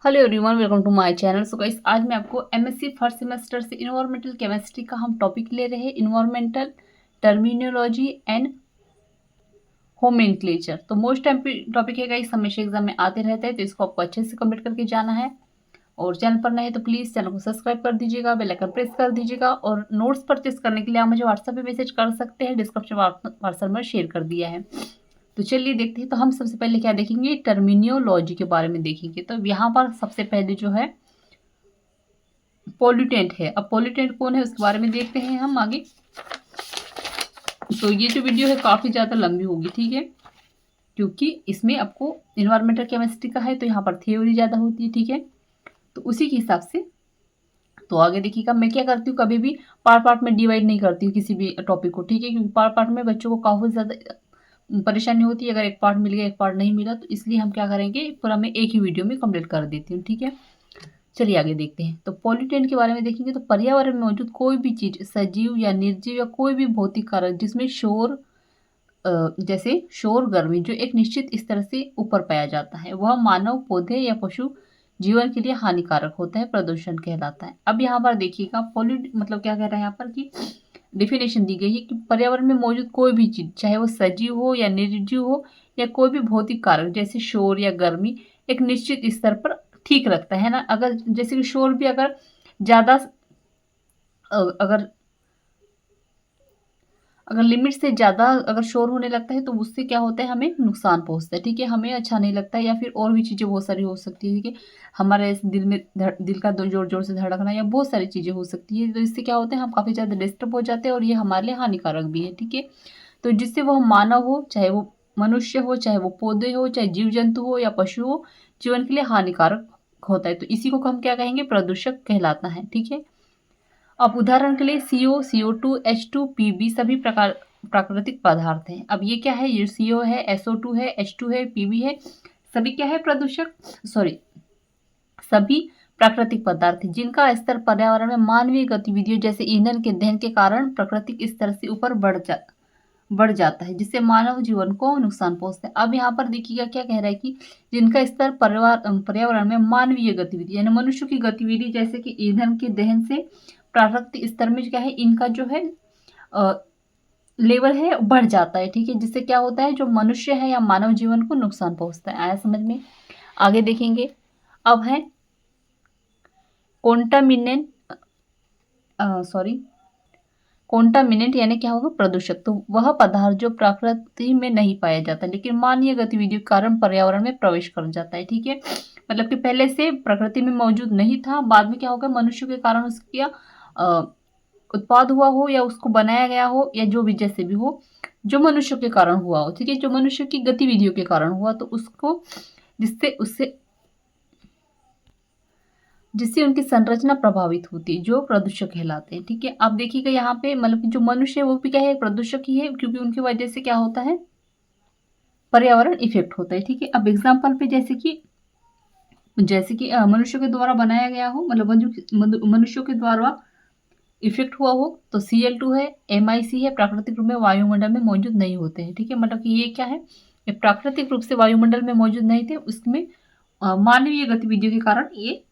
Hello everyone, welcome to my channel. So guys, आज मैं आपको एमएससी फर्स्ट सेमेस्टर से इन्वायरमेंटल केमिस्ट्री का हम टॉपिक ले रहे हैं, इन्वायरमेंटल टर्मिनोलॉजी एंड होमेनक्लेचर। तो मोस्ट टॉपिक है गाइस, हमेशा एग्जाम में आते रहते हैं, तो इसको आपको अच्छे से कंप्लीट करके जाना है। और चैनल पर नए हैं तो प्लीज़ चैनल को सब्सक्राइब कर दीजिएगा, बेल आइकन प्रेस कर दीजिएगा। और नोट्स परचेस करने के लिए आप मुझे व्हाट्सएप पे मैसेज कर सकते हैं, डिस्क्रिप्शन व्हाट्सएप में शेयर कर दिया है। तो चलिए देखते हैं। तो हम सबसे पहले क्या देखेंगे, टर्मिनोलॉजी के बारे में देखेंगे। तो यहाँ पर सबसे पहले जो है पॉल्यूटेंट है। अब पॉल्यूटेंट कौन है उसके बारे में देखते हैं हम आगे। तो ये जो वीडियो है काफ़ी ज़्यादा लंबी होगी, ठीक है, क्योंकि इसमें आपको इन्वायरमेंटल केमिस्ट्री का है, तो यहाँ पर थ्योरी ज़्यादा होती है, ठीक है। तो उसी के हिसाब से तो आगे देखिएगा। मैं क्या करती हूँ, कभी भी पार्ट पार्ट में डिवाइड नहीं करती हूँ किसी भी टॉपिक को, ठीक है, क्योंकि पार्ट पार्ट में बच्चों को काफ़ी ज़्यादा परेशानी होती है। अगर एक पार्ट मिल गया एक पार्ट नहीं मिला, तो इसलिए हम क्या करेंगे, पूरा मैं एक ही वीडियो में कंप्लीट कर देती हूँ, ठीक है। चलिए आगे देखते हैं। तो पॉल्यूटेंट के बारे में देखेंगे। तो पर्यावरण में मौजूद कोई भी चीज, सजीव या निर्जीव या कोई भी भौतिक कारक जिसमें शोर जैसे शोर, गर्मी, जो एक निश्चित स्तर से ऊपर पाया जाता है, वह मानव, पौधे या पशु जीवन के लिए हानिकारक होता है, प्रदूषण कहलाता है। अब यहाँ पर देखिएगा, पॉल्यूट मतलब क्या कह रहा है यहाँ पर कि डिफिनेशन दी गई है कि पर्यावरण में मौजूद कोई भी चीज, चाहे वो सजीव हो या निर्जीव हो, या कोई भी भौतिक कारक जैसे शोर या गर्मी, एक निश्चित स्तर पर ठीक रखता है ना। अगर जैसे कि शोर भी अगर ज़्यादा अगर अगर लिमिट से ज़्यादा अगर शोर होने लगता है, तो उससे क्या होता है, हमें नुकसान पहुंचता है, ठीक है, हमें अच्छा नहीं लगता है। या फिर और भी चीज़ें बहुत सारी हो सकती है, ठीक है, हमारे दिल में दिल का जोर जोर से धड़कना, या बहुत सारी चीज़ें हो सकती है। तो इससे क्या होता है, हम काफ़ी ज़्यादा डिस्टर्ब हो जाते हैं, और ये हमारे लिए हानिकारक भी है, ठीक है। तो जिससे वह मानव हो, चाहे वो मनुष्य हो, चाहे वो पौधे हो, चाहे जीव जंतु हो या पशु हो, जीवन के लिए हानिकारक होता है। तो इसी को हम क्या कहेंगे, प्रदूषक कहलाता है, ठीक है। अब उदाहरण के लिए CO, CO2, H2, PB सभी प्रकार प्राकृतिक पदार्थ हैं। अब ये क्या है, ये CO है, SO2 है, H2 है, PB है, सभी क्या है, प्रदूषक, सॉरी, सभी प्राकृतिक पदार्थ हैं जिनका स्तर पर्यावरण में मानवीय गतिविधियों जैसे ईंधन के दहन के कारण प्राकृतिक स्तर से ऊपर बढ़ जाता है, जिससे मानव जीवन को नुकसान पहुंचता है। अब यहाँ पर देखिएगा क्या कह रहा है कि जिनका स्तर पर्यावरण में मानवीय गतिविधि यानी मनुष्य की गतिविधि जैसे कि ईंधन के दहन से प्राकृतिक स्तर में क्या है, इनका जो है लेवल है बढ़ जाता है, ठीक है, जिससे क्या होता है, जो मनुष्य है या मानव जीवन को नुकसान पहुंचता है। आया समझ में? आगे देखेंगे। अब है कोंटामिनेंट, सॉरी, कोंटामिनेंट यानी क्या होगा, प्रदूषक। तो वह पदार्थ जो प्रकृति में नहीं पाया जाता लेकिन मानवीय गतिविधियों के कारण पर्यावरण में प्रवेश कर जाता है, ठीक है, मतलब कि पहले से प्रकृति में मौजूद नहीं था, बाद में क्या होगा, मनुष्य के कारण उसका उत्पाद हुआ हो, या उसको बनाया गया हो, या जो भी जैसे भी हो, जो मनुष्य के कारण हुआ हो, ठीक है, जो मनुष्य की गतिविधियों के कारण हुआ, तो उसको जिससे उनकी संरचना प्रभावित होती है, जो प्रदूषक कहलाते हैं, ठीक है। अब देखिएगा यहाँ पे, मतलब कि जो मनुष्य है वो भी क्या है, प्रदूषक ही है, क्योंकि उनकी वजह से क्या होता है, पर्यावरण इफेक्ट होता है, ठीक है। अब एग्जाम्पल पे जैसे कि मनुष्य के द्वारा बनाया गया हो, मतलब मनुष्यों के द्वारा इफेक्ट हुआ हो, तो Cl2 है, MiC है, प्राकृतिक रूप में वायुमंडल में मौजूद नहीं होते हैं, ठीक है, मतलब कि ये क्या है, ये प्राकृतिक रूप से वायुमंडल में मौजूद नहीं थे, उसमें मानवीय गतिविधियों के कारण ये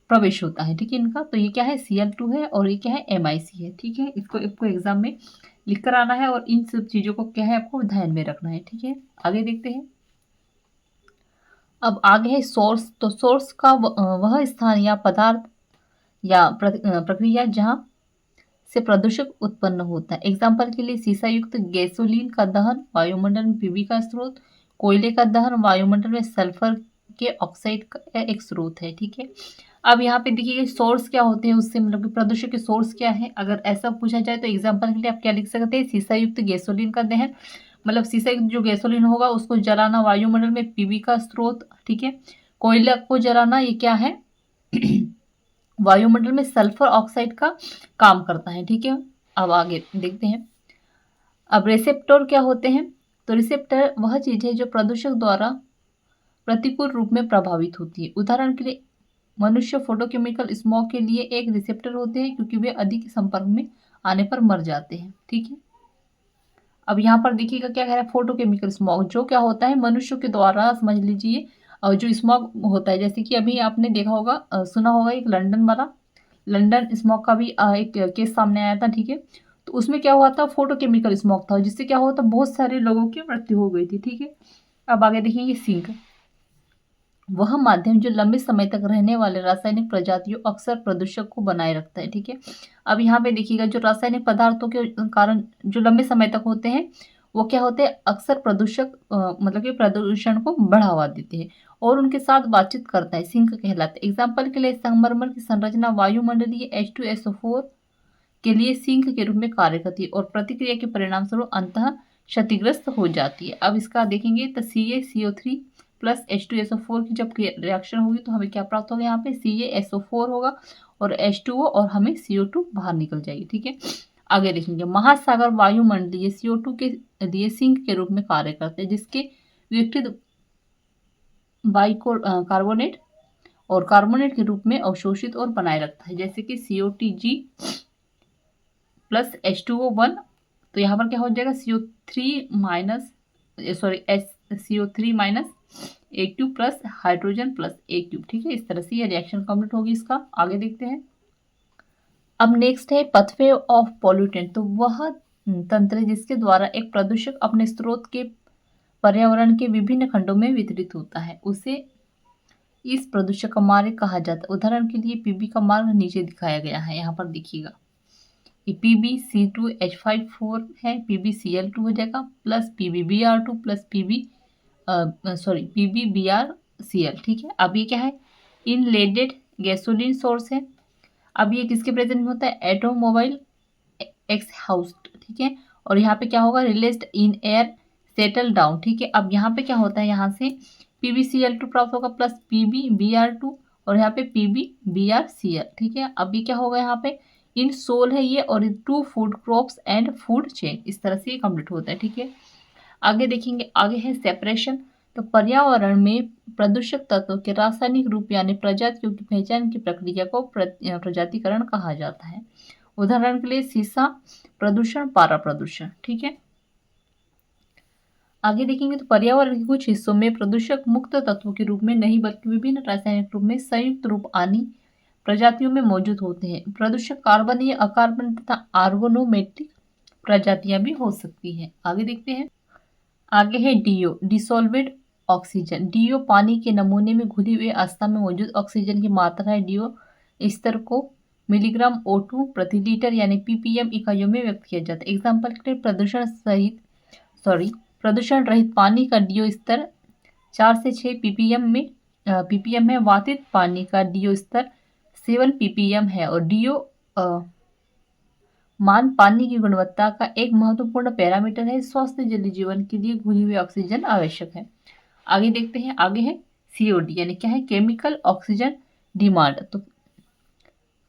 प्रवेश होता है, ठीक है, इनका। तो ये क्या है, Cl2 है, और ये क्या है, MiC है, ठीक है। इसको आपको एग्जाम में लिख कर आना है, और इन सब चीज़ों को क्या है, आपको ध्यान में रखना है, ठीक है। आगे देखते हैं। अब आगे है सोर्स। तो सोर्स का वह स्थान या पदार्थ या प्रक्रिया जहाँ से प्रदूषक उत्पन्न होता है। एग्जाम्पल के लिए सीसा युक्त गैसोलीन का दहन वायुमंडल में पीबी का स्रोत, कोयले का दहन वायुमंडल में सल्फर के ऑक्साइड का एक स्रोत है, ठीक है। अब यहाँ पे देखिए सोर्स क्या होते हैं, उससे मतलब कि प्रदूषण के सोर्स क्या है, अगर ऐसा पूछा जाए तो एग्जाम्पल के लिए आप क्या लिख सकते हैं, सीसा युक्त गैसोलीन का दहन, मतलब सीसा युक्त जो गैसोलीन होगा उसको जलाना, वायुमंडल में पीबी का स्रोत, ठीक है। कोयला को जलाना, ये क्या है वायुमंडल में सल्फर ऑक्साइड का काम करता है, ठीक है। अब आगे देखते हैं। अब रिसेप्टर क्या होते हैं। तो रिसेप्टर वह चीज है जो प्रदूषक द्वारा प्रतिकूल रूप में प्रभावित होती है। उदाहरण के लिए मनुष्य फोटोकेमिकल स्मॉग के लिए एक रिसेप्टर होते हैं, क्योंकि वे अधिक संपर्क में आने पर मर जाते हैं, ठीक है। अब यहाँ पर देखिएगा क्या कह रहा है, फोटोकेमिकल स्मॉग जो क्या होता है, मनुष्य के द्वारा समझ लीजिए और जो स्मॉग होता है, जैसे कि अभी आपने देखा होगा, सुना होगा एक लंदन वाला, लंदन स्मॉग का भी एक केस सामने आया था, ठीक है। तो उसमें क्या हुआ था, फोटोकेमिकल स्मॉग था, जिससे क्या हुआ था, बहुत सारे लोगों की मृत्यु हो गई थी, ठीक है। अब आगे देखेंगे सिंक, वह माध्यम जो लंबे समय तक रहने वाले रासायनिक प्रजातियों अक्सर प्रदूषक को बनाए रखता है, ठीक है। अब यहाँ पे देखिएगा, जो रासायनिक पदार्थों के कारण जो लंबे समय तक होते हैं, वो क्या होते हैं, अक्सर प्रदूषक मतलब कि प्रदूषण को बढ़ावा देते हैं और उनके साथ बातचीत करता है, सिंक कहलाता है। एग्जाम्पल के लिए संगमरमर की संरचना वायुमंडलीय H2SO4 के लिए सिंक के रूप में कार्य करती है और प्रतिक्रिया के परिणाम स्वरूप अंततः क्षतिग्रस्त हो जाती है। अब इसका देखेंगे तो CaCO3 प्लस H2SO4 की जब रिएक्शन होगी तो हमें क्या प्राप्त होगा, यहाँ पे CaSO4 होगा और H2O और हमें CO2 बाहर निकल जाएगी, ठीक है। आगे देखेंगे, महासागर वायुमंडलीय CO2 के लिए सिंक के रूप में कार्य करते हैं, जिसके विघटित कार्बोनेट और कार्बोनेट के रूप में अवशोषित और बनाए रखता है, जैसे कि COTG प्लस H2O1। तो यहाँ पर क्या हो जाएगा, CO3 minus H2 plus hydrogen plus H2, ठीक है। इस तरह से ये रिएक्शन कंप्लीट होगी इसका। आगे देखते हैं। अब नेक्स्ट है पथवे ऑफ पॉल्यूटेंट। तो वह तंत्र है जिसके द्वारा एक प्रदूषक अपने स्रोत के पर्यावरण के विभिन्न खंडों में वितरित होता है, उसे इस प्रदूषक का मार्ग कहा जाता है। उदाहरण के लिए पीबी का मार्ग नीचे दिखाया गया है, यहाँ पर देखिएगा, ये PbC2H5 है, PbCl2 हो जाएगा प्लस PbBr2 प्लस PbBrCl, ठीक है। अब ये क्या है, इनलेडेड गैसोलीन सोर्स है। अब ये किसके प्रेजेंट में होता है, ऑटोमोबाइल एक्सहाउस्ट, ठीक है। और यहाँ पे क्या होगा, released in air settle down, ठीक है। अब यहाँ पे क्या होता है, यहाँ से PbCl2 प्राप्त होगा प्लस PbBr2 और यहाँ पे PbBrCl, ठीक है। अब ये क्या होगा, यहाँ पे इन सोल है ये और two food crops and food chain, इस तरह से ये कंप्लीट होता है, ठीक है। आगे देखेंगे, आगे है सेपरेशन। तो पर्यावरण में प्रदूषक तत्वों के रासायनिक रूप यानी प्रजातियों की पहचान की प्रक्रिया को प्रजातिकरण कहा जाता है। उदाहरण के लिए सीसा प्रदूषण, पारा प्रदूषण, ठीक है। आगे देखेंगे, तो पर्यावरण के कुछ हिस्सों में प्रदूषक मुक्त तत्वों के रूप में नहीं बल्कि विभिन्न रासायनिक रूप में संयुक्त रूप आनी प्रजातियों में मौजूद होते हैं। प्रदूषक कार्बनीय, अकार्बन तथा आर्गोनोमेट्रिक प्रजातियां भी हो सकती हैं। आगे देखते हैं। आगे है डीओ, डिसॉल्वेड ऑक्सीजन। डीओ पानी के नमूने में घुली हुई अवस्था में मौजूद ऑक्सीजन की मात्रा है। डीओ स्तर को मिलीग्राम O2 प्रति लीटर यानी ppm इकाइयों में व्यक्त किया जाता है। एग्जाम्पल के लिए प्रदूषण रहित पानी का डीओ स्तर 4 से 6 ppm है। वातित पानी का डीओ स्तर 7 ppm है और डीओ मान पानी की गुणवत्ता का एक महत्वपूर्ण पैरामीटर है। स्वस्थ जलीय जीवन के लिए घुली हुई ऑक्सीजन आवश्यक है। आगे देखते हैं। आगे है COD यानी क्या है, केमिकल ऑक्सीजन डिमांड। तो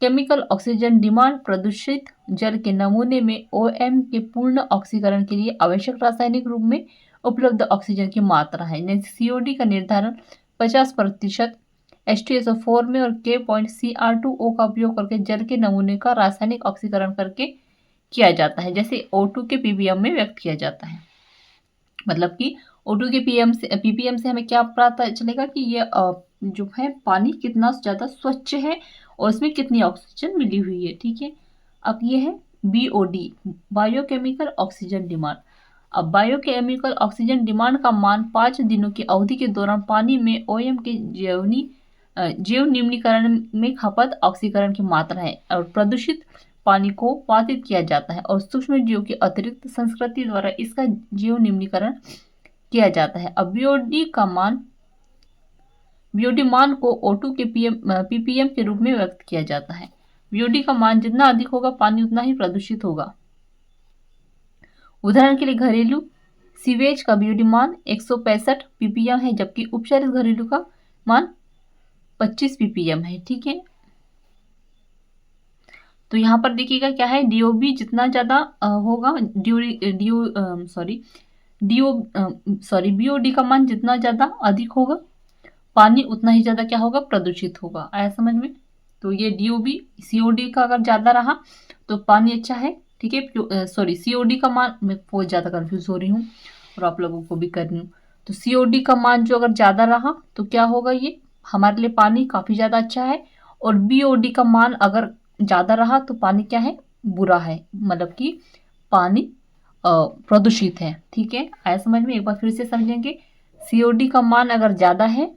केमिकल ऑक्सीजन डिमांड प्रदूषित जल के नमूने में OM के पूर्ण ऑक्सीकरण के लिए आवश्यक रासायनिक रूप में उपलब्ध ऑक्सीजन की मात्रा है। COD का निर्धारण 50% H2SO4 में और K.Cr2O का उपयोग करके जल के नमूने का रासायनिक ऑक्सीकरण करके किया जाता है, जैसे O2 के ppm में व्यक्त किया जाता है। मतलब कि O2 के ppm से हमें क्या पता चलेगा कि ये जो है पानी कितना ज़्यादा स्वच्छ है और इसमें कितनी ऑक्सीजन मिली हुई है, ठीक है। अब ये है BOD, बायोकेमिकल ऑक्सीजन डिमांड। अब बायोकेमिकल ऑक्सीजन डिमांड का मान 5 दिनों की अवधि के दौरान पानी में OM के जैव निम्नीकरण में खपत ऑक्सीकरण की मात्रा है और प्रदूषित पानी को पातित किया जाता है और सूक्ष्म जीव की अतिरिक्त संस्कृति द्वारा इसका जैव निम्नीकरण किया जाता है। अब BOD मान को O2 के ppm के रूप में व्यक्त किया जाता है। BOD का मान जितना अधिक होगा पानी उतना ही प्रदूषित होगा। उदाहरण के लिए घरेलू सीवेज का BOD मान 165 ppm है, जबकि उपचारित घरेलू का मान 25 ppm है, ठीक है। तो यहाँ पर देखिएगा क्या है, DOB जितना ज़्यादा होगा, BOD का मान जितना ज़्यादा अधिक होगा पानी उतना ही ज़्यादा क्या होगा, प्रदूषित होगा। आया समझ में। तो ये DOB COD का अगर ज़्यादा रहा तो पानी अच्छा है, ठीक है। COD का मान, मैं बहुत ज़्यादा कंफ्यूज हो रही हूँ और आप लोगों को भी कर रही हूँ। तो COD का मान जो अगर ज़्यादा रहा तो क्या होगा, ये हमारे लिए पानी काफ़ी ज़्यादा अच्छा है। और BOD का मान अगर ज़्यादा रहा तो पानी क्या है, बुरा है, मतलब कि पानी प्रदूषित है। ठीक है, आया समझ में? एक बार फिर से समझेंगे। COD का मान अगर ज़्यादा है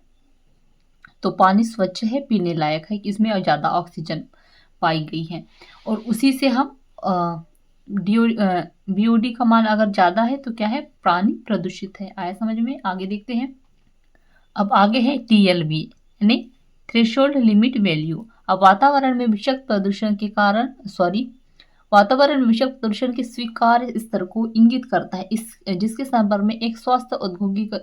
तो पानी स्वच्छ है, पीने लायक है, इसमें ज़्यादा ऑक्सीजन पाई गई है। और उसी से हम BOD का मान अगर ज़्यादा है तो क्या है, पानी प्रदूषित है। आया समझ में? आगे देखते हैं। अब आगे है TLB यानी थ्रेशोल्ड लिमिट वैल्यू। अब वातावरण में विषाक्त प्रदूषण के कारण वातावरण में विषाक्त प्रदूषण के स्वीकार्य स्तर को इंगित करता है, इस जिसके संपर्क में एक स्वास्थ्य औद्योगिक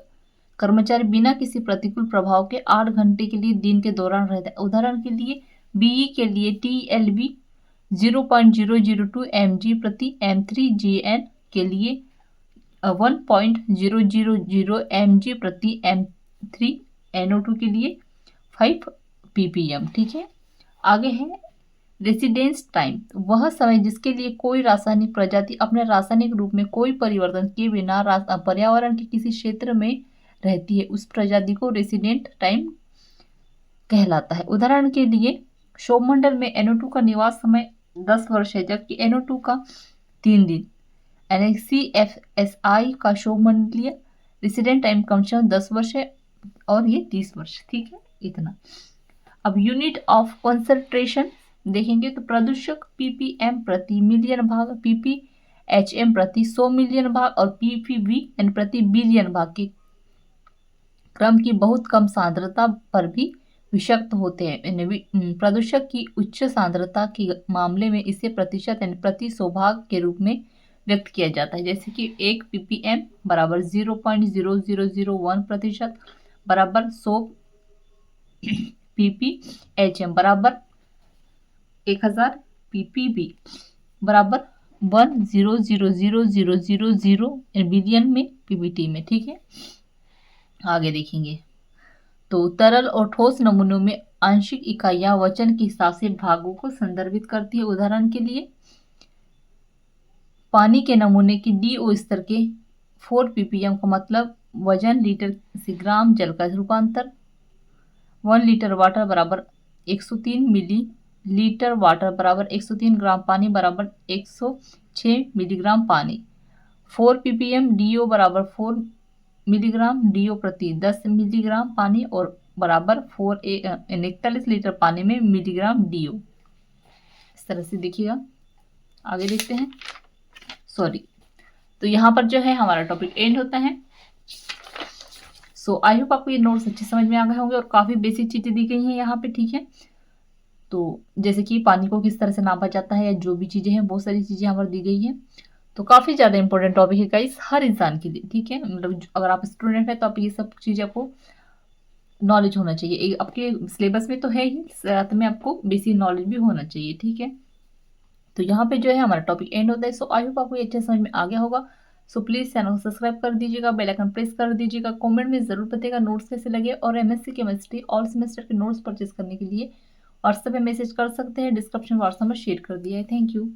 कर्मचारी बिना किसी प्रतिकूल प्रभाव के 8 घंटे के लिए दिन के दौरान रहता है। उदाहरण के लिए BE के लिए TLB 0.002 mg प्रति M3GN के लिए 1.000 mg प्रति M3 NO2 के लिए 5 ppm। ठीक है, आगे है रेसिडेंस टाइम, वह समय जिसके लिए कोई रासायनिक प्रजाति अपने रासायनिक रूप में कोई परिवर्तन किए बिना पर्यावरण के किसी क्षेत्र में रहती है, उस प्रजाति को रेसिडेंट टाइम कहलाता है। उदाहरण के लिए सौरमंडल में NO2 का निवास समय 10 वर्ष है, जबकि NO2 का 3 दिन। CFSI का सौरमंडलीय रेसिडेंट टाइम कम से कम 10 वर्ष है और ये 30 वर्ष। ठीक है, इतना। अब यूनिट ऑफ कंसंट्रेशन देखेंगे तो प्रदूषक ppm प्रति मिलियन भाग, pphm प्रति 100 मिलियन भाग और ppb यानी प्रति बिलियन भाग के क्रम की बहुत कम सांद्रता पर भी विषाक्त होते हैं। प्रदूषक की उच्च सांद्रता के मामले में इसे प्रतिशत यानी प्रति 100 भाग के रूप में व्यक्त किया जाता है, जैसे कि 1 ppm बराबर 0.0001 प्रतिशत बराबर 100 pphm बराबर 1000 ppb बराबर 1000000 बिलियन में ppt में। ठीक है, आगे देखेंगे तो तरल और ठोस नमूनों में आंशिक इकाइयां वचन के हिसाब से भागों को संदर्भित करती है। उदाहरण के लिए पानी के नमूने की DO स्तर के 4 ppm का मतलब वजन लीटर से ग्राम जल का रूपांतर। 1 लीटर वाटर बराबर 103 मिली लीटर वाटर बराबर 103 ग्राम पानी बराबर 106 मिलीग्राम पानी। 4 ppm DO बराबर 4 मिलीग्राम DO प्रति 10 मिलीग्राम पानी और बराबर 41 लीटर पानी में मिलीग्राम DO। इस तरह से देखिएगा। आगे देखते हैं। तो यहाँ पर जो है हमारा टॉपिक एंड होता है। आई होप आपको ये नोट्स अच्छे समझ में आ गए होंगे और काफ़ी बेसिक चीज़ें दी गई हैं यहाँ पे। ठीक है, तो जैसे कि पानी को किस तरह से नापा जाता है या जो भी चीज़ें हैं, बहुत सारी चीज़ें यहाँ पर दी गई हैं। तो काफ़ी ज़्यादा इंपॉर्टेंट टॉपिक है गाइस हर इंसान के लिए। ठीक है, मतलब अगर आप स्टूडेंट हैं तो आप ये सब चीज़ें आपको नॉलेज होना चाहिए। आपके सिलेबस में तो है ही, साथ में आपको बेसिक नॉलेज भी होना चाहिए। ठीक है, तो यहाँ पे जो है हमारा टॉपिक एंड होता है। आई होप आपको ये अच्छे समझ में आ गया होगा। प्लीज़ चैनल को सब्सक्राइब कर दीजिएगा, बेल आइकन प्रेस कर दीजिएगा, कमेंट में ज़रूर बताइएगा नोट्स कैसे लगे। और MSc केमिस्ट्री ऑल सेमेस्टर के नोट्स परचेज करने के लिए व्हाट्सएप पे मैसेज कर सकते हैं, डिस्क्रिप्शन व्हाट्सएप में शेयर कर दिया है। Thank you.